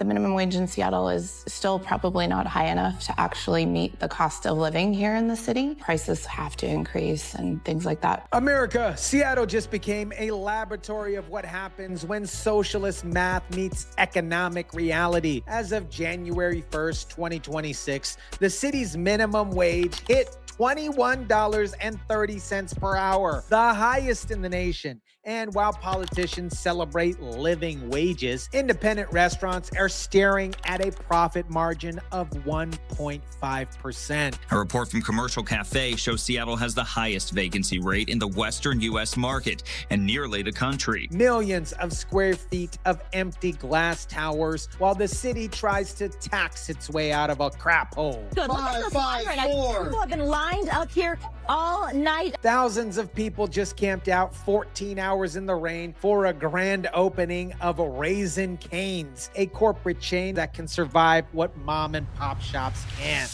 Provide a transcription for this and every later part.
The minimum wage in Seattle is still probably not high enough to actually meet the cost of living here in the city. Prices have to increase and things like that. America, Seattle just became a laboratory of what happens when socialist math meets economic reality. As of January 1st, 2026, the city's minimum wage hit $21.30 per hour, the highest in the nation. And while politicians celebrate living wages, independent restaurants are staring at a profit margin of 1.5%. A report from Commercial Cafe shows Seattle has the highest vacancy rate in the Western U.S. market and nearly the country. Millions of square feet of empty glass towers while the city tries to tax its way out of a crap hole. Good. Look at the fire. People have been lined up here all night. Thousands of people just camped out 14 hours in the rain for a grand opening of Raisin Cane's, a corporate chain that can survive what mom and pop shops can't.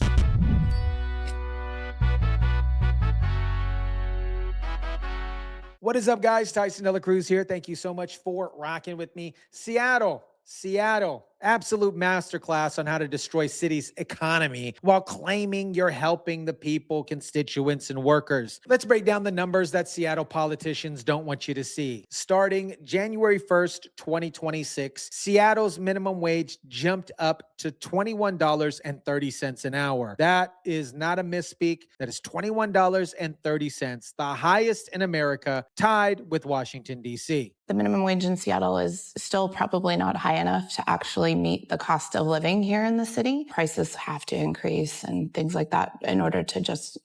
What is up, guys? Tyson DeLaCruz here. Thank you so much for rocking with me. Seattle, absolute masterclass on how to destroy city's economy while claiming you're helping the people, constituents, and workers. Let's break down the numbers that Seattle politicians don't want you to see. Starting January 1st, 2026, Seattle's minimum wage jumped up to $21.30 an hour. That is not a misspeak. That is $21.30, the highest in America, tied with Washington, D.C. The minimum wage in Seattle is still probably not high enough to actually meet the cost of living here in the city. Prices have to increase and things like that in order to just,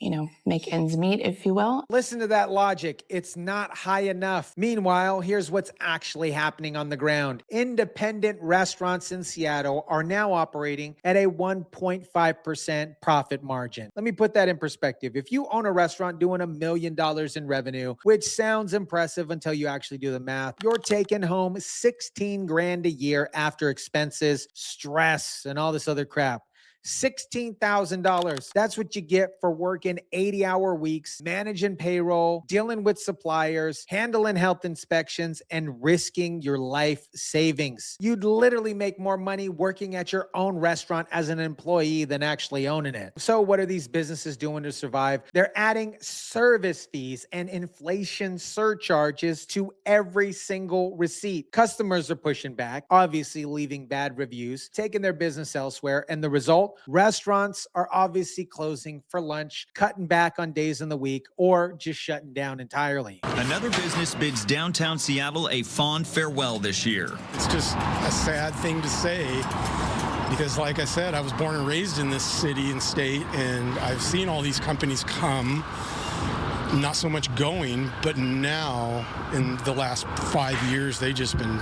make ends meet, if you will. Listen to that logic. It's not high enough. Meanwhile, here's what's actually happening on the ground. Independent restaurants in Seattle are now operating at a 1.5% profit margin. Let me put that in perspective. If you own a restaurant doing $1 million in revenue, which sounds impressive until you actually do the math, you're taking home 16 grand a year after expenses, stress, and all this other crap. $16,000. That's what you get for working 80-hour weeks, managing payroll, dealing with suppliers, handling health inspections, and risking your life savings. You'd literally make more money working at your own restaurant as an employee than actually owning it. So what are these businesses doing to survive? They're adding service fees and inflation surcharges to every single receipt. Customers are pushing back, obviously leaving bad reviews, taking their business elsewhere, and the result, restaurants are obviously closing for lunch, cutting back on days in the week, or just shutting down entirely. Another business bids downtown Seattle a fond farewell this year. It's just a sad thing to say because, like I said, I was born and raised in this city and state, and I've seen all these companies come, not so much going, but now in the last 5 years, they've just been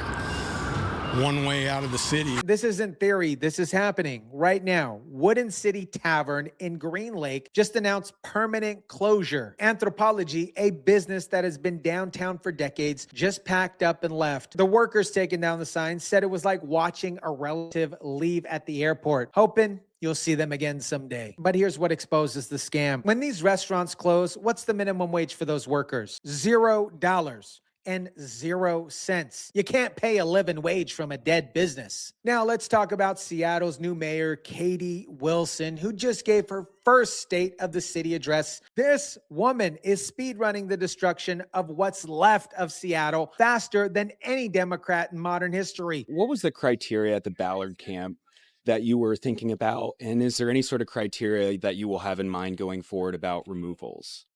one way out of the city. This isn't theory. This is happening right now. Wooden City Tavern in Green Lake just announced permanent closure. Anthropology, a business that has been downtown for decades, just packed up and left. The workers taking down the sign said it was like watching a relative leave at the airport, hoping you'll see them again someday. But here's what exposes the scam. When these restaurants close, what's the minimum wage for those workers? $0. And 0 cents. You can't pay a living wage from a dead business. Now let's talk about Seattle's new mayor, Katie Wilson, who just gave her first State of the City address. This woman is speedrunning the destruction of what's left of Seattle faster than any Democrat in modern history. What was the criteria at the Ballard camp that you were thinking about? And is there any sort of criteria that you will have in mind going forward about removals?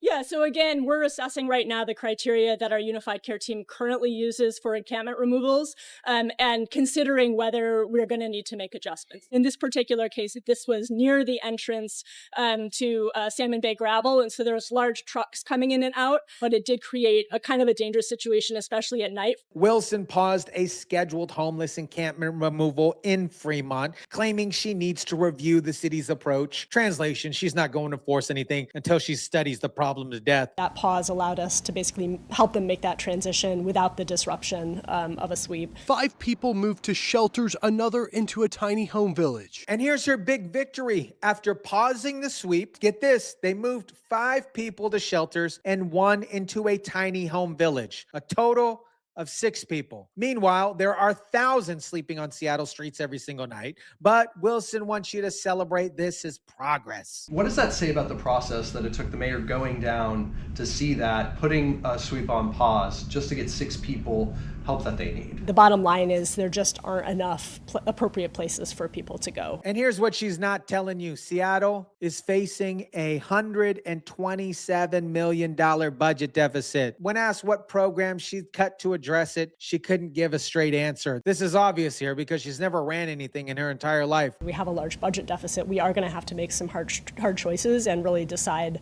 Yeah, so again, we're assessing right now the criteria that our unified care team currently uses for encampment removals and considering whether we're going to need to make adjustments. In this particular case, this was near the entrance to Salmon Bay Gravel, and so there was large trucks coming in and out, but it did create a kind of a dangerous situation, especially at night. Wilson paused a scheduled homeless encampment removal in Fremont, claiming she needs to review the city's approach. Translation, she's not going to force anything until she studies the problem to death. That pause allowed us to basically help them make that transition without the disruption of a sweep. 5 people moved to shelters, another into a tiny home village. And here's her big victory. After pausing the sweep, get this, they moved 5 people to shelters and 1 into a tiny home village. A total of 6 people. Meanwhile, there are thousands sleeping on Seattle streets every single night, but Wilson wants you to celebrate this as progress. What does that say about the process that it took the mayor going down to see that, putting a sweep on pause just to get 6 people help that they need? The bottom line is there just aren't enough appropriate places for people to go. And here's what she's not telling you. Seattle is facing a $127 million budget deficit. When asked what program she'd cut to address it, she couldn't give a straight answer. This is obvious here because she's never ran anything in her entire life. We have a large budget deficit. We are going to have to make some hard choices and really decide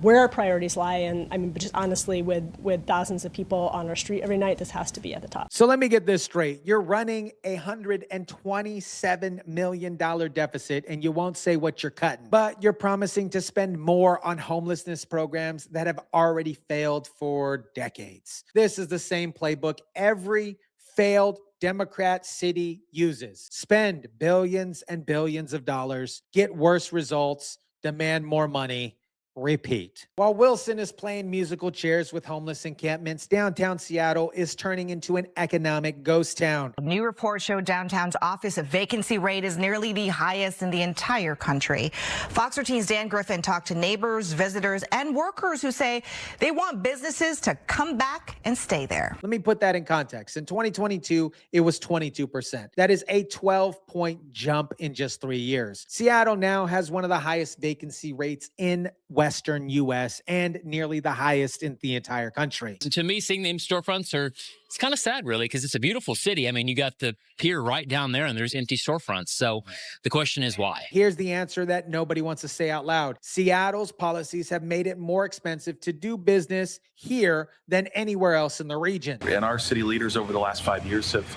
where our priorities lie. And I mean, just honestly, with thousands of people on our street every night, this has to be at the top. So let me get this straight. You're running a $127 million deficit and you won't say what you're cutting, but you're promising to spend more on homelessness programs that have already failed for decades. This is the same playbook every failed Democrat city uses. Spend billions and billions of dollars, get worse results, demand more money, repeat. While Wilson is playing musical chairs with homeless encampments, downtown Seattle is turning into an economic ghost town. New reports show downtown's office vacancy rate is nearly the highest in the entire country. Fox 13's Dan Griffin talked to neighbors, visitors, and workers who say they want businesses to come back and stay there. Let me put that in context. In 2022, it was 22%. That is a 12-point jump in just 3 years. Seattle now has one of the highest vacancy rates in Western U.S. and nearly the highest in the entire country. To me, seeing the storefronts it's kind of sad, really, because it's a beautiful city. I mean, you got the pier right down there and there's empty storefronts. So the question is why? Here's the answer that nobody wants to say out loud. Seattle's policies have made it more expensive to do business here than anywhere else in the region. And our city leaders over the last 5 years have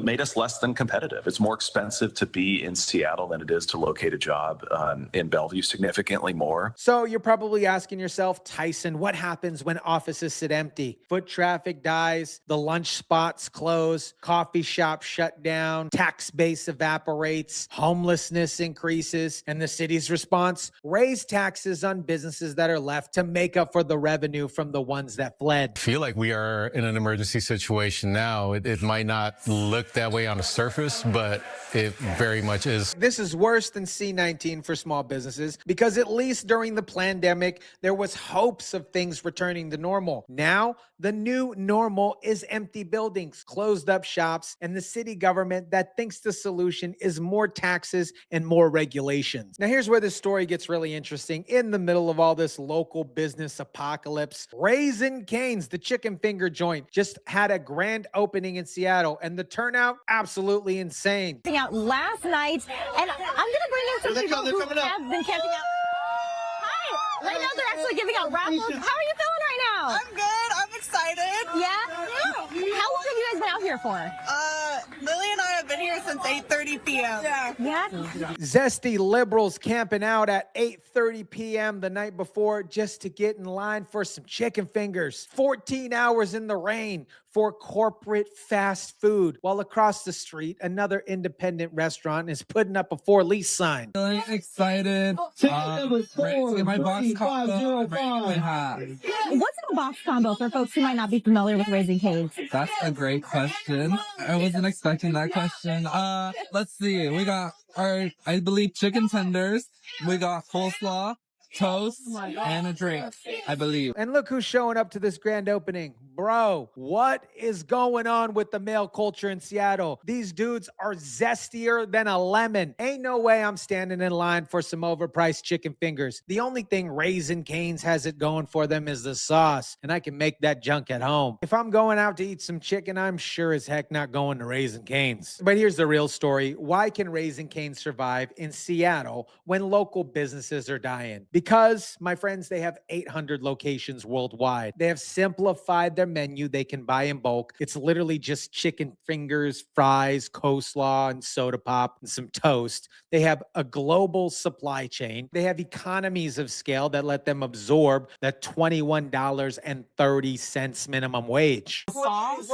made us less than competitive. It's more expensive to be in Seattle than it is to locate a job in Bellevue, significantly more. So you're probably asking yourself, Tyson, what happens when offices sit empty? Foot traffic dies, the lunch spots close, coffee shops shut down, tax base evaporates, homelessness increases, and the city's response? Raise taxes on businesses that are left to make up for the revenue from the ones that fled. I feel like we are in an emergency situation now. It might not look that way on the surface, but it very much is. This is worse than C-19 for small businesses because at least during the pandemic, there was hopes of things returning to normal. Now, the new normal is empty buildings, closed up shops, and the city government that thinks the solution is more taxes and more regulations. Now, here's where this story gets really interesting. In the middle of all this local business apocalypse, Raising Cane's, the chicken finger joint, just had a grand opening in Seattle, and the turnout, absolutely insane. Out last night, and I'm going to bring in some people who have been camping out. Hi! Right now they're actually giving out raffles. How are you feeling right now? I'm good. I'm excited. Yeah? How long have you guys been out here for? Lily and I have been here since 8:30 p.m. Yeah? Zesty liberals camping out at 8:30 p.m. the night before just to get in line for some chicken fingers. 14 hours in the rain for corporate fast food. While across the street, another independent restaurant is putting up a for lease sign. Really excited. Ready to get my box combo. What's in a box combo for folks who might not be familiar with Raising Cane's? That's a great question. I wasn't expecting that question. Let's see. We got our, I believe, chicken tenders. We got coleslaw, toast, and a drink, I believe. And look who's showing up to this grand opening. Bro, what is going on with the male culture in Seattle? These dudes are zestier than a lemon. Ain't no way I'm standing in line for some overpriced chicken fingers. The only thing Raising Cane's has it going for them is the sauce, and I can make that junk at home. If I'm going out to eat some chicken, I'm sure as heck not going to Raising Cane's. But here's the real story. Why can Raising Cane's survive in Seattle when local businesses are dying? Because, my friends, they have 800 locations worldwide. They have simplified their menu. They can buy in bulk. It's literally just chicken fingers, fries, coleslaw, and soda pop, and some toast. They have a global supply chain. They have economies of scale that let them absorb the $21.30 minimum wage. The sauce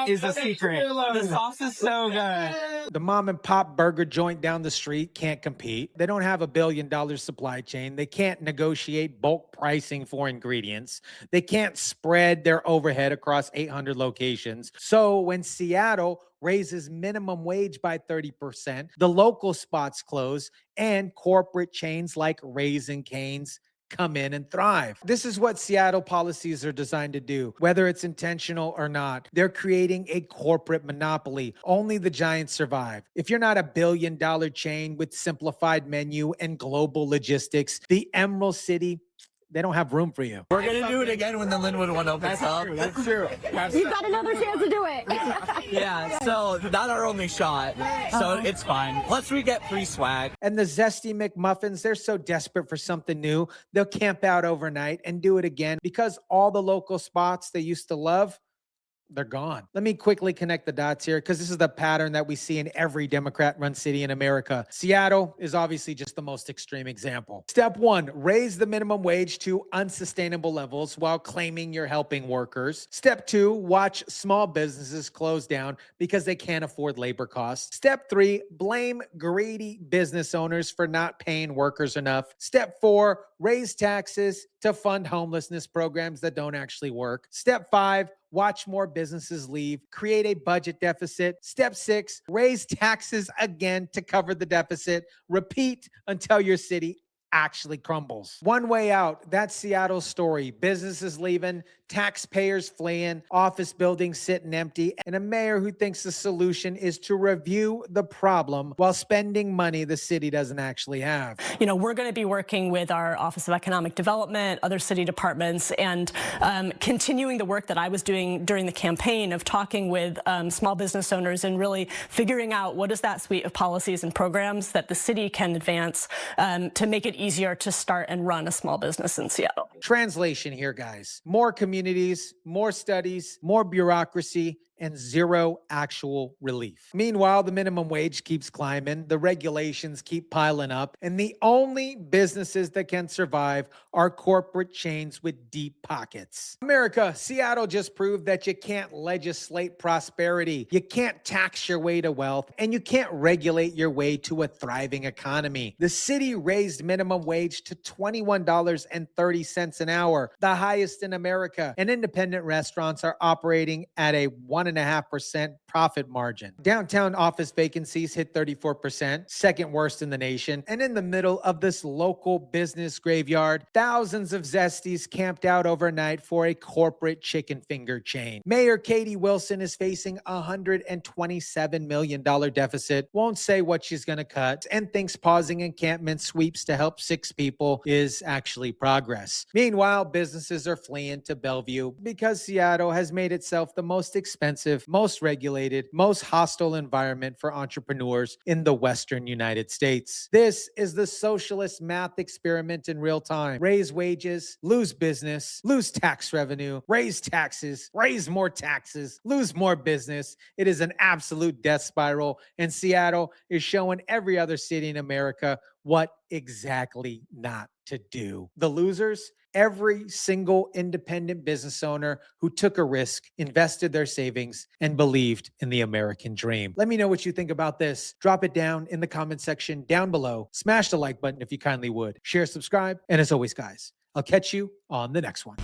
is a secret. The sauce is so good. The mom and pop burger joint down the street can't compete. They don't have $1 billion supply chain. They can't negotiate bulk pricing for ingredients. They can't spread their overhead across 800 locations. So when Seattle raises minimum wage by 30%, the local spots close, and corporate chains like Raising Cane's come in and thrive. This is what Seattle policies are designed to do, whether it's intentional or not. They're creating a corporate monopoly. Only the giants survive. If you're not $1 billion chain with simplified menu and global logistics, the Emerald City, they don't have room for you. We're gonna do it again when the Linwood one opens up. That's true. You've got another chance to do it. Yeah, so not our only shot. So it's fine. Plus we get free swag. And the Zesty McMuffins, they're so desperate for something new, they'll camp out overnight and do it again because all the local spots they used to love, they're gone. Let me quickly connect the dots here because this is the pattern that we see in every Democrat-run city in America. Seattle is obviously just the most extreme example. Step 1, raise the minimum wage to unsustainable levels while claiming you're helping workers. Step 2, watch small businesses close down because they can't afford labor costs. Step 3, blame greedy business owners for not paying workers enough. Step 4, raise taxes to fund homelessness programs that don't actually work. Step 5, watch more businesses leave, create a budget deficit. Step 6, raise taxes again to cover the deficit. Repeat until your city actually crumbles. One way out, that's Seattle's story. Businesses leaving, taxpayers fleeing, office buildings sitting empty, and a mayor who thinks the solution is to review the problem while spending money the city doesn't actually have. You know, we're going to be working with our Office of Economic Development, other city departments, and continuing the work that I was doing during the campaign of talking with small business owners and really figuring out what is that suite of policies and programs that the city can advance to make it easier to start and run a small business in Seattle. Translation here, guys. More communities, more studies, more bureaucracy, and zero actual relief. Meanwhile, the minimum wage keeps climbing, the regulations keep piling up, and the only businesses that can survive are corporate chains with deep pockets. America, Seattle just proved that you can't legislate prosperity, you can't tax your way to wealth, and you can't regulate your way to a thriving economy. The city raised minimum wage to $21.30 an hour, the highest in America, and independent restaurants are operating at a 1.5% profit margin. Downtown office vacancies hit 34%, second worst in the nation. And in the middle of this local business graveyard, thousands of Zesties camped out overnight for a corporate chicken finger chain. Mayor Katie Wilson is facing a $127 million deficit, won't say what she's going to cut, and thinks pausing encampment sweeps to help 6 people is actually progress. Meanwhile, businesses are fleeing to Bellevue because Seattle has made itself the most expensive, most regulated, most hostile environment for entrepreneurs in the Western United States. This is the socialist math experiment in real time. Raise wages, lose business, lose tax revenue, raise taxes, raise more taxes, lose more business. It is an absolute death spiral, and Seattle is showing every other city in America what exactly not to do. The losers? Every single independent business owner who took a risk, invested their savings, and believed in the American dream. Let me know what you think about this. Drop it down in the comment section down below. Smash the like button if you kindly would. Share, subscribe, and as always, guys, I'll catch you on the next one.